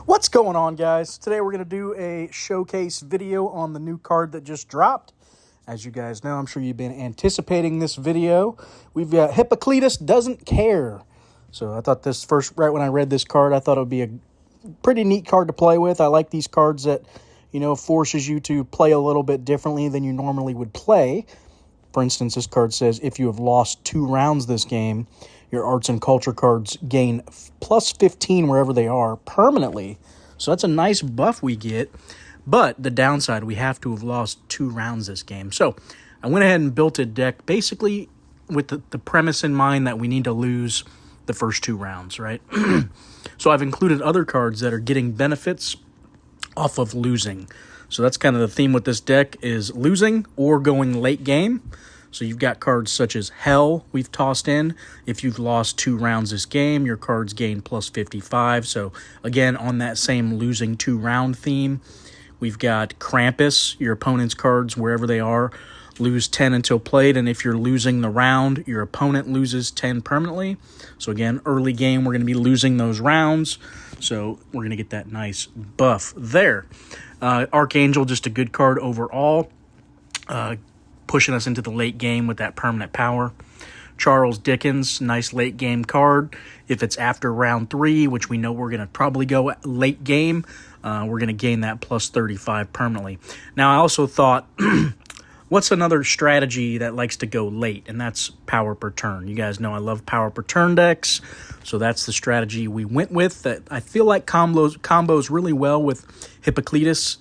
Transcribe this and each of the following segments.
What's going on, guys? Today we're going to do a showcase video on the new card that just dropped. As you guys know, I'm sure you've been anticipating this video. We've got Hippo Doesn't Care. So I thought this first, right when I read this card, I thought it would be a pretty neat card to play with. I like these cards that, forces you to play a little bit differently than you normally would play. For instance, this card says if you have lost 2 rounds this game, your arts and culture cards gain plus 15 wherever they are permanently. So that's a nice buff we get. But the downside, we have to have lost 2 rounds this game. So I went ahead and built a deck basically with the premise in mind that we need to lose the first 2 rounds, right? So I've included other cards that are getting benefits off of losing. So that's kind of the theme with this deck, is losing or going late game. So you've got cards such as Hell we've tossed in. If you've lost 2 rounds this game, your cards gain plus 55. So again, on that same losing 2 round theme. We've got Krampus, your opponent's cards, wherever they are, lose 10 until played. And if you're losing the round, your opponent loses 10 permanently. So again, early game, we're going to be losing those rounds. So we're going to get that nice buff there. Archangel, just a good card overall. Pushing us into the late game with that permanent power. Charles Dickens, nice late game card. If it's after round 3, which we know we're going to probably go late game, we're going to gain that plus 35 permanently. Now, I also thought, what's another strategy that likes to go late? And that's power per turn. You guys know I love power per turn decks, so that's the strategy we went with. That I feel like combos really well with Hippocletus.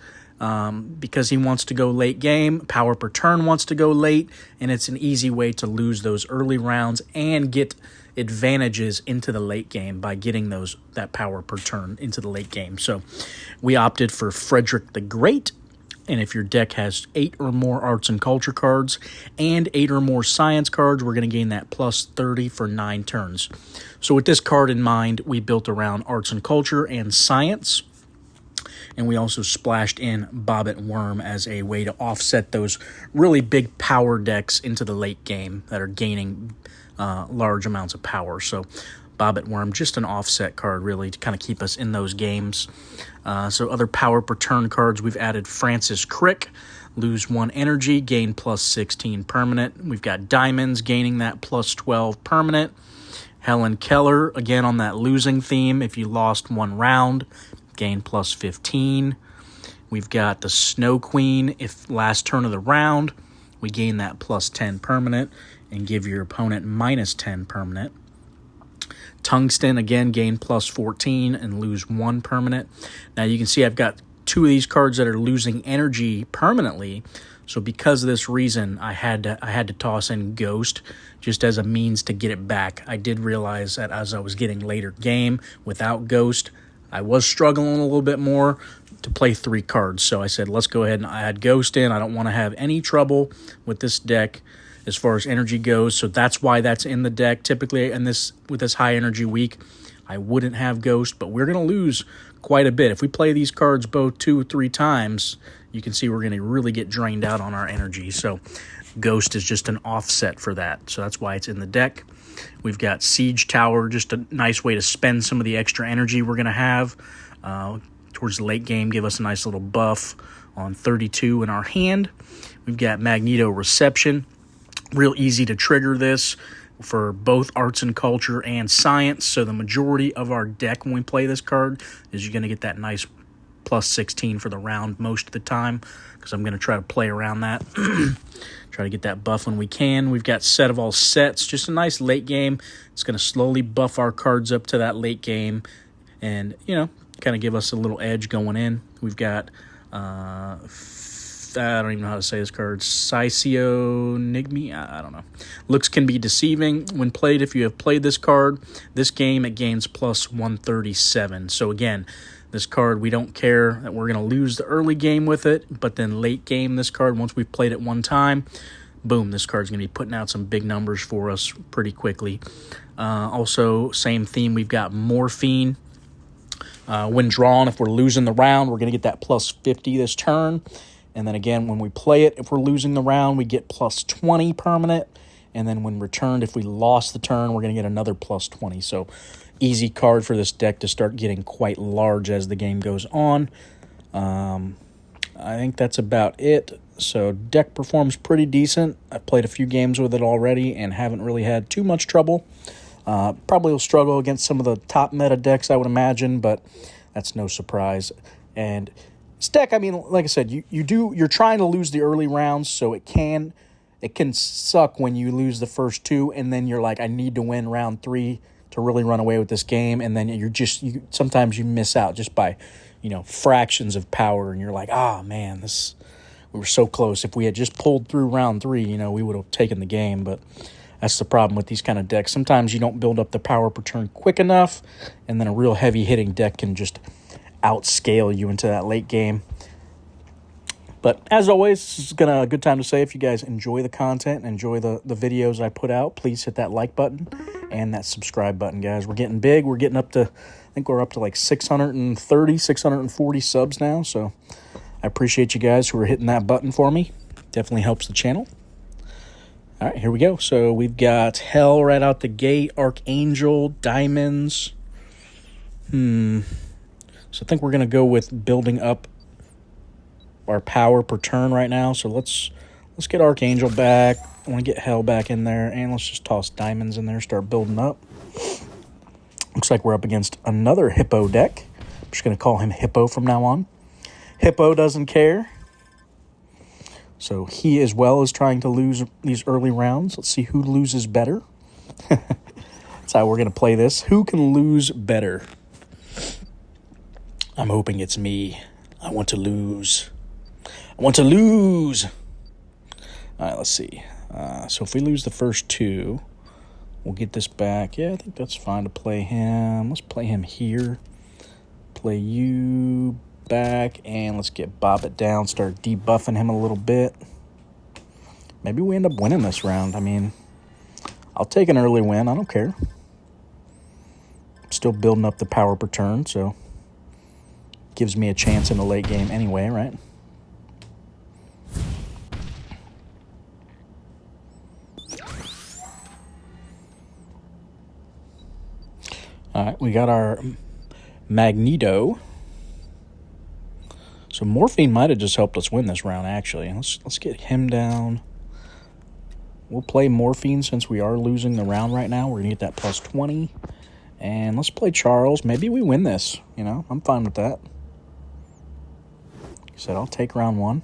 Because he wants to go late game, power per turn wants to go late, and it's an easy way to lose those early rounds and get advantages into the late game by getting that power per turn into the late game. So we opted for Frederick the Great, and if your deck has 8 or more arts and culture cards and 8 or more science cards, we're going to gain that plus 30 for 9 turns. So with this card in mind, we built around arts and culture and science. And we also splashed in Bobbit Worm as a way to offset those really big power decks into the late game that are gaining large amounts of power. So Bobbit Worm, just an offset card really to kind of keep us in those games. So other power per turn cards, we've added Francis Crick, lose 1 energy, gain plus 16 permanent. We've got Diamonds gaining that plus 12 permanent. Helen Keller, again on that losing theme, if you lost 1 round, gain plus 15. We've got the Snow Queen. If last turn of the round, we gain that plus 10 permanent and give your opponent minus 10 permanent. Tungsten, again, gain plus 14 and lose 1 permanent. Now you can see I've got 2 of these cards that are losing energy permanently. So because of this reason, I had to toss in Ghost just as a means to get it back. I did realize that as I was getting later game without Ghost, I was struggling a little bit more to play 3 cards. So I said, let's go ahead and add Ghost in. I don't want to have any trouble with this deck as far as energy goes. So that's why that's in the deck. Typically, with this high energy week, I wouldn't have Ghost, but we're going to lose quite a bit. If we play these cards both 2 or 3 times, you can see we're going to really get drained out on our energy. So Ghost is just an offset for that. So that's why it's in the deck. We've got Siege Tower, just a nice way to spend some of the extra energy we're going to have towards the late game, give us a nice little buff on 32 in our hand. We've got Magneto Reception, real easy to trigger this for both arts and culture and science. So the majority of our deck when we play this card is you're going to get that nice plus 16 for the round most of the time, because I'm going to try to play around that. Try to get that buff when we can. We've got Set of All Sets, just a nice late game. It's going to slowly buff our cards up to that late game and, kind of give us a little edge going in. We've got, I don't even know how to say this card, Nigmi. I don't know. Looks can be deceiving when played. If you have played this card, this game, it gains plus 137. So again, this card, we don't care that we're going to lose the early game with it, but then late game, this card, once we've played it one time, boom, this card's going to be putting out some big numbers for us pretty quickly. Also, same theme, we've got Morphine. When drawn, if we're losing the round, we're going to get that plus 50 this turn. And then again, when we play it, if we're losing the round, we get plus 20 permanent. And then when returned, if we lost the turn, we're going to get another plus 20. So easy card for this deck to start getting quite large as the game goes on. I think that's about it. So deck performs pretty decent. I've played a few games with it already and haven't really had too much trouble. Probably will struggle against some of the top meta decks, I would imagine, but that's no surprise. And this deck, I mean, like I said, you're trying to lose the early rounds, so it can suck when you lose the first two, and then you're like, I need to win round 3 to really run away with this game, and then sometimes you miss out just by, fractions of power, and you're like, man, we were so close. If we had just pulled through round 3, we would have taken the game, but that's the problem with these kind of decks. Sometimes you don't build up the power per turn quick enough, and then a real heavy-hitting deck can just outscale you into that late game. But as always, this is a good time to say, if you guys enjoy the content and enjoy the videos I put out, please hit that like button and that subscribe button, guys. We're getting big. We're getting up to, I think we're up to like 630, 640 subs now. So I appreciate you guys who are hitting that button for me. Definitely helps the channel. All right, here we go. So we've got Hell right out the gate, Archangel, Diamonds. So I think we're going to go with building up our power per turn right now. So let's get Archangel back. I want to get Hell back in there, and let's just toss Diamonds in there, start building up. Looks like we're up against another Hippo deck. I'm just going to call him Hippo from now on. Hippo doesn't care. So he as well is trying to lose these early rounds. Let's see who loses better. That's how we're going to play this. Who can lose better? I'm hoping it's me. I want to lose. I want to lose. All right, let's see. So if we lose the first 2, we'll get this back. Yeah, I think that's fine to play him. Let's play him here. Play you back, and let's get Bob it down, start debuffing him a little bit. Maybe we end up winning this round. I mean, I'll take an early win. I don't care. I'm still building up the power per turn, so gives me a chance in the late game anyway, right? All right, we got our Magneto. So Morphine might have just helped us win this round, actually. Let's get him down. We'll play Morphine since we are losing the round right now. We're going to get that plus 20. And let's play Charles. Maybe we win this, I'm fine with that. Like I said, I'll take round 1.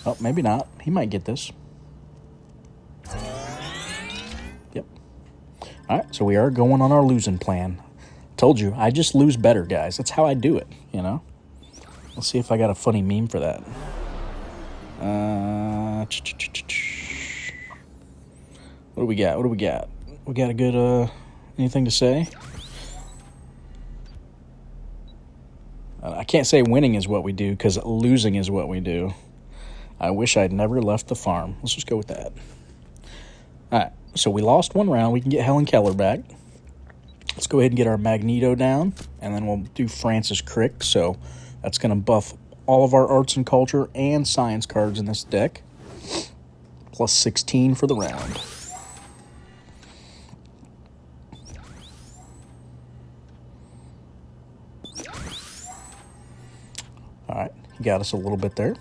Oh, maybe not. He might get this. Yep. All right, so we are going on our losing plan. Told you, I just lose better, guys. That's how I do it, Let's see if I got a funny meme for that. What do we got? We got a good, anything to say? I can't say winning is what we do, because losing is what we do. I wish I'd never left the farm. Let's just go with that. All right, so we lost one round. We can get Helen Keller back. Let's go ahead and get our Magneto down, and then we'll do Francis Crick. So that's going to buff all of our arts and culture and science cards in this deck. Plus 16 for the round. All right, he got us a little bit there.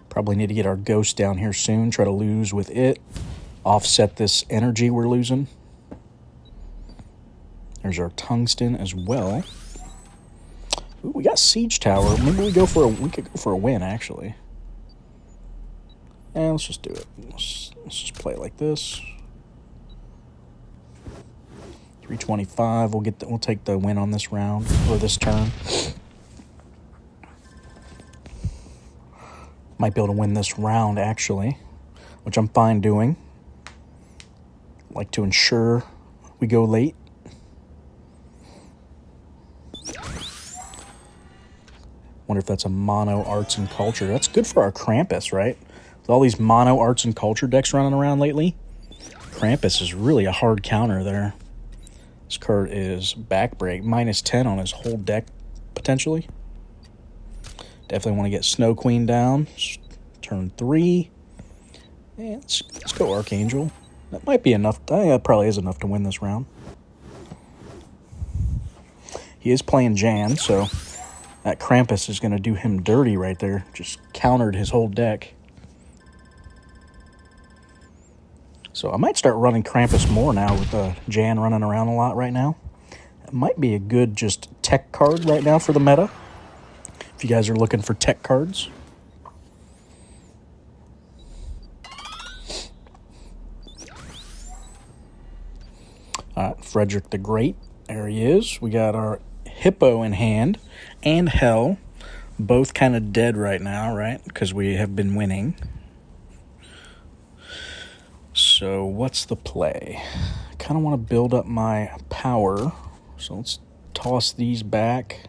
Probably need to get our ghost down here soon. Try to lose with it. Offset this energy we're losing. There's our tungsten as well. Ooh, we got siege tower. Maybe we could go for a win, actually. And let's just do it. Let's just play it like this. 325. We'll take the win on this round or this turn. Might be able to win this round, actually, which I'm fine doing. Like to ensure we go late. Wonder if that's a mono arts and culture. That's good for our Krampus, right? With all these mono arts and culture decks running around lately, Krampus is really a hard counter there. This card is backbreak, minus 10 on his whole deck, potentially. Definitely want to get Snow Queen down. Turn 3. And let's go Archangel. That might be enough. I think that probably is enough to win this round. He is playing Jan, so that Krampus is going to do him dirty right there. Just countered his whole deck. So I might start running Krampus more now with Jan running around a lot right now. It might be a good just tech card right now for the meta. If you guys are looking for tech cards. All right, Frederick the Great. There he is. We got our Hippo in hand and Hell. Both kind of dead right now, right? Because we have been winning. So what's the play? I kind of want to build up my power. So let's toss these back.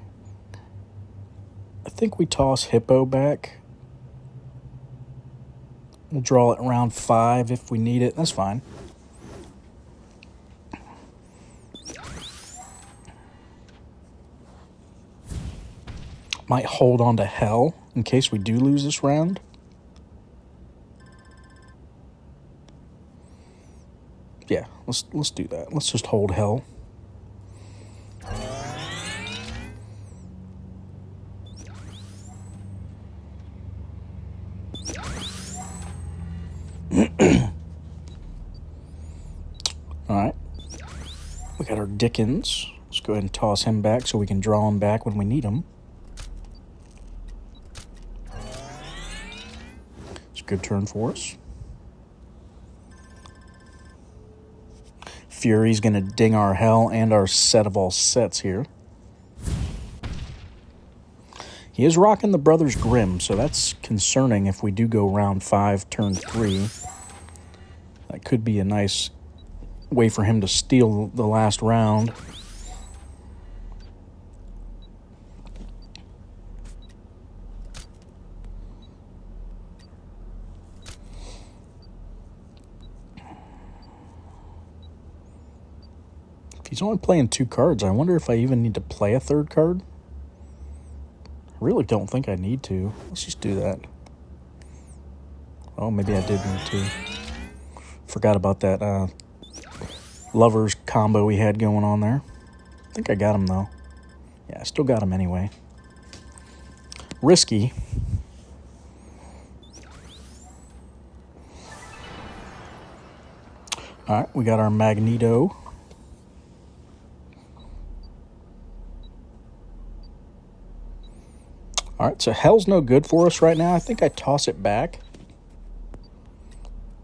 I think we toss Hippo back. We'll draw it around 5 if we need it. That's fine. Might hold on to Hell in case we do lose this round. Yeah, let's do that. Let's just hold Hell. All right. We got our Dickens. Let's go ahead and toss him back so we can draw him back when we need him. It's a good turn for us. Fury's going to ding our Hell and our set of all sets here. He is rocking the Brothers Grimm, so that's concerning if we do go round 5, turn 3. That could be a nice way for him to steal the last round. If he's only playing 2 cards, I wonder if I even need to play a 3rd card. I really don't think I need to. Let's just do that. Oh, maybe I did need to. Forgot about that lovers combo we had going on there. I think I got him, though. Yeah, I still got him anyway. Risky. All right, we got our Magneto. All right, so Hell's no good for us right now. I think I toss it back.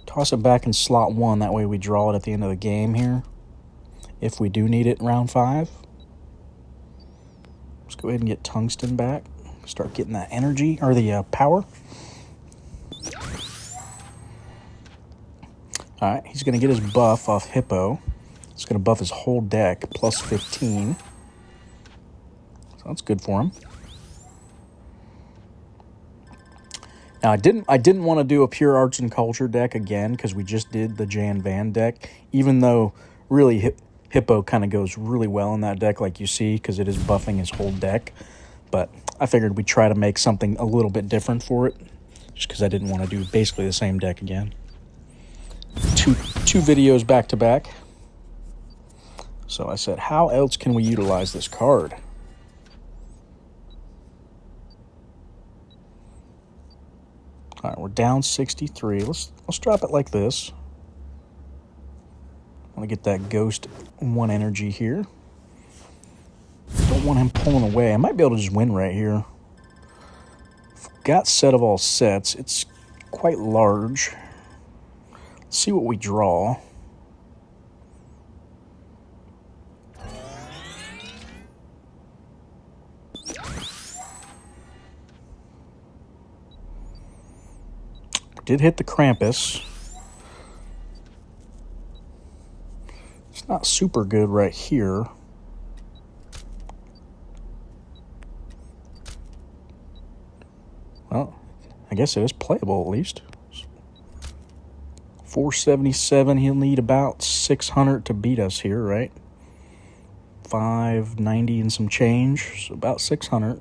Toss it back in slot 1. That way we draw it at the end of the game here. If we do need it in round 5. Let's go ahead and get Tungsten back. Start getting that energy, or the power. All right, he's going to get his buff off Hippo. It's going to buff his whole deck, plus 15. So that's good for him. Now, I didn't want to do a pure arts and culture deck again because we just did the Jan Van deck, even though really Hippo kind of goes really well in that deck like you see because it is buffing his whole deck. But I figured we'd try to make something a little bit different for it just because I didn't want to do basically the same deck again. Two videos back to back. So I said, how else can we utilize this card? All right, we're down 63. Let's drop it like this. I want to get that Ghost 1 energy here. Don't want him pulling away. I might be able to just win right here. Got set of all sets. It's quite large. Let's see what we draw. Did hit the Krampus. It's not super good right here. Well, I guess it is playable at least. 477, he'll need about 600 to beat us here, right? 590 and some change, so about 600.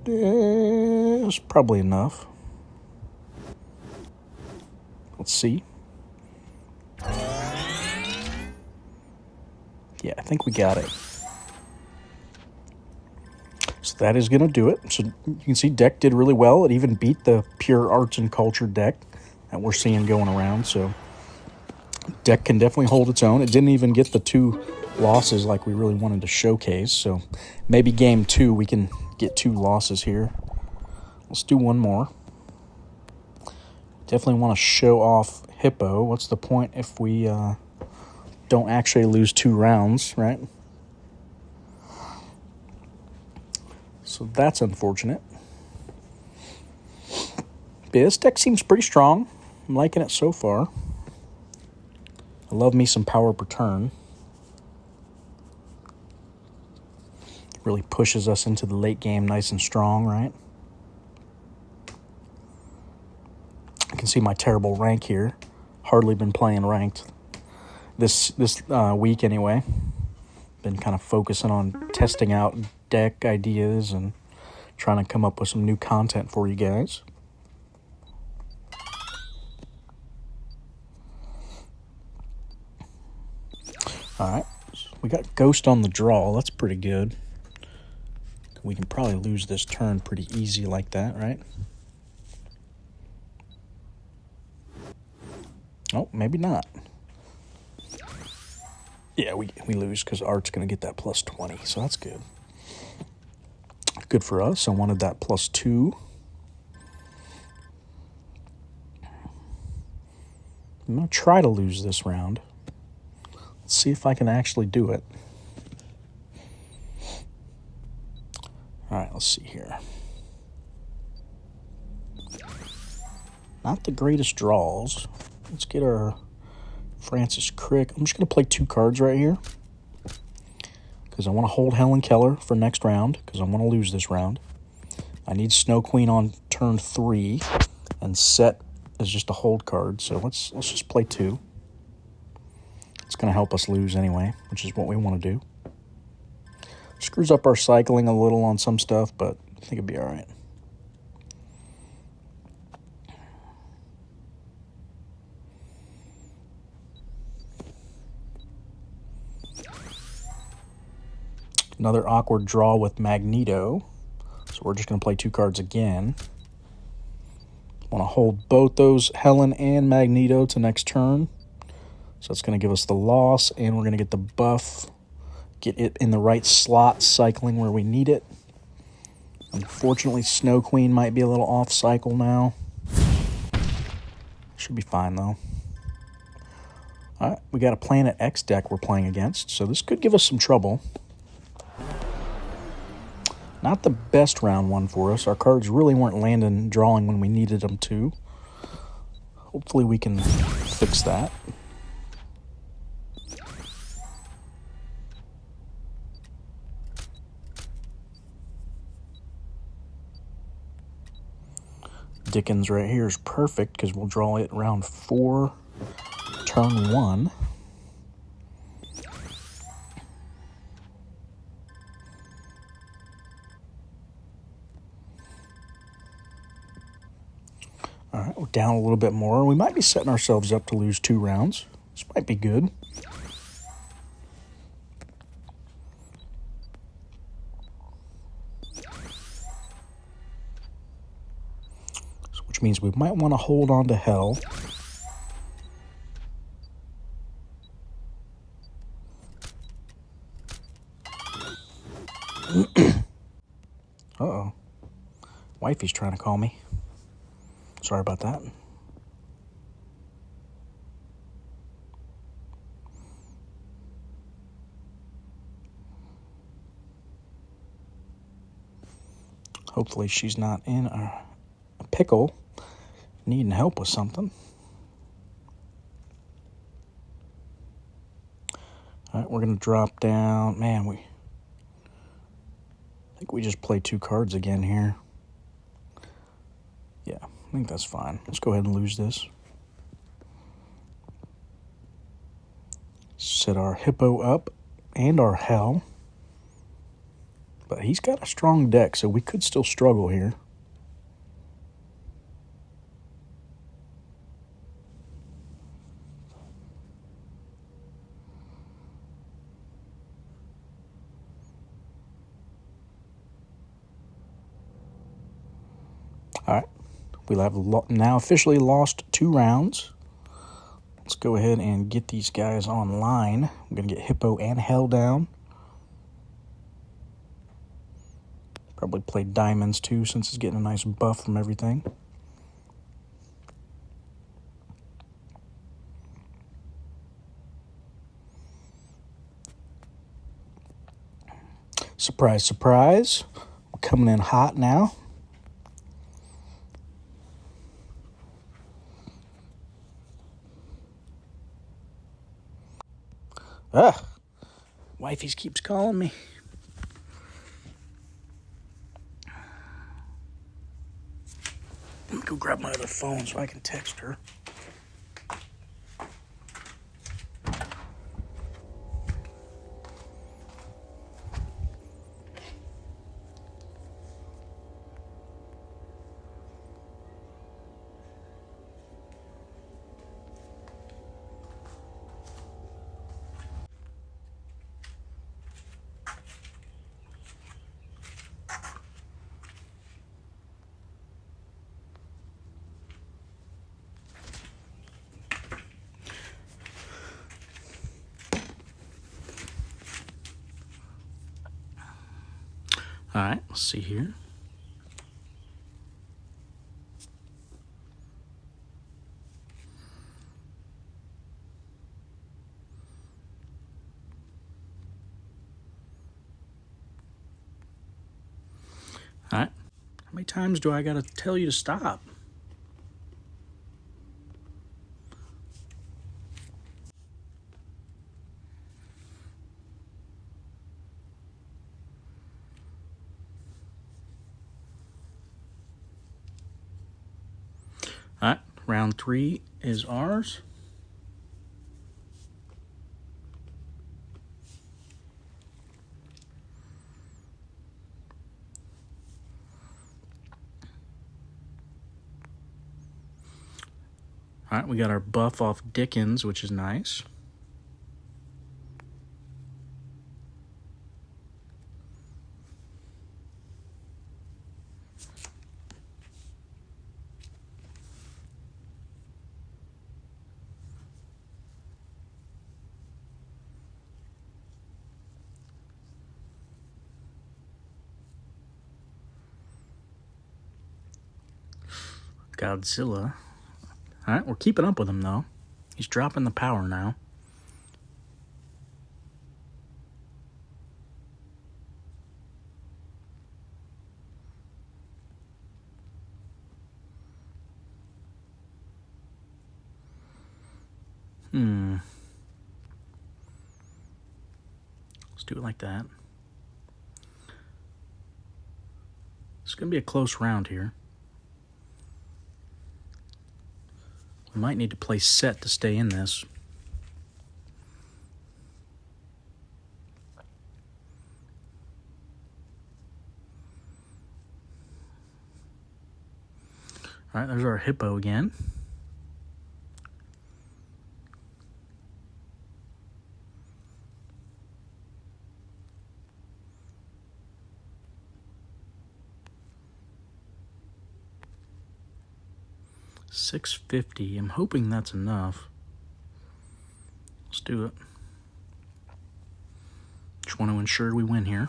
It's probably enough. Let's see. Yeah, I think we got it. So that is going to do it. So you can see deck did really well. It even beat the pure arts and culture deck that we're seeing going around. So deck can definitely hold its own. It didn't even get the 2 losses like we really wanted to showcase. So maybe game 2 we can get 2 losses here. Let's do one more. Definitely want to show off Hippo. What's the point if we don't actually lose 2 rounds, right? So that's unfortunate. But this deck seems pretty strong. I'm liking it so far. I love me some power per turn. Really pushes us into the late game nice and strong, right? You can see my terrible rank here. Hardly been playing ranked this week anyway. Been kind of focusing on testing out deck ideas and trying to come up with some new content for you guys. All right, we got Ghost on the draw. That's pretty good. We can probably lose this turn pretty easy like that, right? Oh, maybe not. Yeah, we lose because Art's going to get that plus 20, so that's good. Good for us. I wanted that plus 2. I'm going to try to lose this round. Let's see if I can actually do it. All right, let's see here. Not the greatest draws. Let's get our Francis Crick. I'm just going to play 2 cards right here because I want to hold Helen Keller for next round because I want to lose this round. I need Snow Queen on turn 3 and set is just a hold card. So let's just play 2. It's going to help us lose anyway, which is what we want to do. Screws up our cycling a little on some stuff, but I think it'll be all right. Another awkward draw with Magneto. So we're just going to play 2 cards again. Want to hold both those, Helen and Magneto, to next turn. So that's going to give us the loss, and we're going to get the buff. Get it in the right slot, cycling where we need it. Unfortunately, Snow Queen might be a little off cycle now. Should be fine, though. All right, we got a Planet X deck we're playing against, so this could give us some trouble. Not the best round one for us. Our cards really weren't landing, drawing when we needed them to. Hopefully we can fix that. Dickens right here is perfect because we'll draw it round 4, turn 1. All right, we're down a little bit more. We might be setting ourselves up to lose 2 rounds. This might be good. Which means we might want to hold on to Hell. Uh-oh. Wifey's trying to call me. Sorry about that. Hopefully she's not in a pickle, needing help with something. All right, we're going to drop down. Man, I think we just play 2 cards again here. Yeah, I think that's fine. Let's go ahead and lose this. Set our Hippo up and our Hell. But he's got a strong deck, so we could still struggle here. We have now officially lost 2 rounds. Let's go ahead and get these guys online. I'm going to get Hippo and Hell down. Probably play Diamonds too, since it's getting a nice buff from everything. Surprise, surprise. We're coming in hot now. Wifey keeps calling me. Let me go grab my other phone so I can text her. All right, let's see here. All right, how many times do I got to tell you to stop? All right, round 3 is ours. All right, we got our buff off Dickens, which is nice. Godzilla. All right, we're keeping up with him, though. He's dropping the power now. Let's do it like that. It's going to be a close round here. We might need to play set to stay in this. All right, there's our Hippo again. $650. I'm hoping that's enough. Let's do it. Just want to ensure we win here.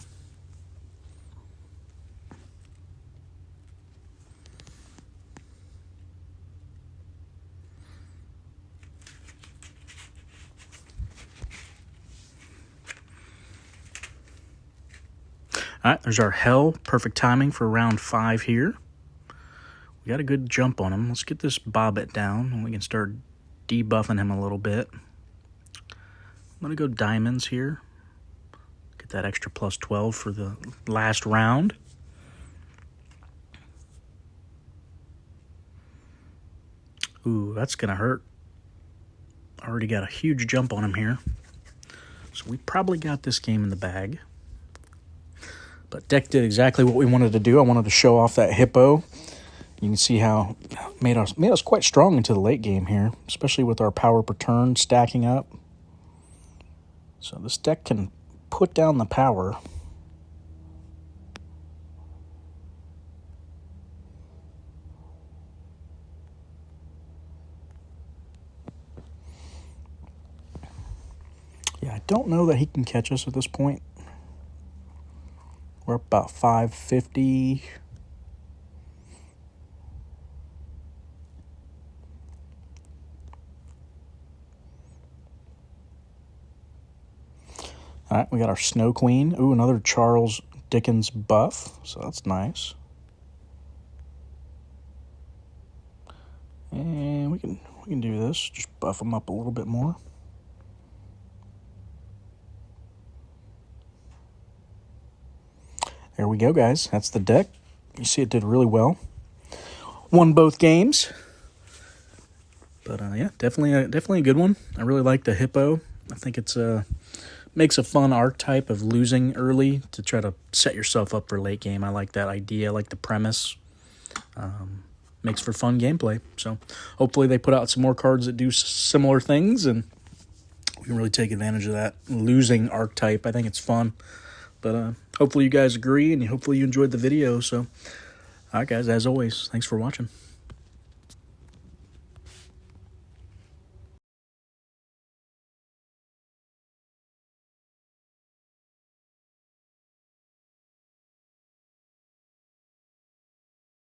All right, there's our Hell. Perfect timing for round 5 here. We got a good jump on him. Let's get this Bobbit down and we can start debuffing him a little bit. I'm going to go Diamonds here. Get that extra plus 12 for the last round. Ooh, that's going to hurt. Already got a huge jump on him here. So we probably got this game in the bag. But deck did exactly what we wanted to do. I wanted to show off that Hippo. You can see how it made us quite strong into the late game here, especially with our power per turn stacking up. So this deck can put down the power. Yeah, I don't know that he can catch us at this point. We're up about 550. All right, we got our Snow Queen. Ooh, another Charles Dickens buff, so that's nice. And we can do this, just buff them up a little bit more. There we go, guys. That's the deck. You see it did really well. Won both games. But yeah, definitely a good one. I really like the Hippo. I think it's makes a fun archetype of losing early to try to set yourself up for late game. I like that idea. I like the premise. Makes for fun gameplay. So hopefully they put out some more cards that do similar things, and we can really take advantage of that losing archetype. I think it's fun. But hopefully you guys agree, and hopefully you enjoyed the video. So, all right, guys, as always, thanks for watching.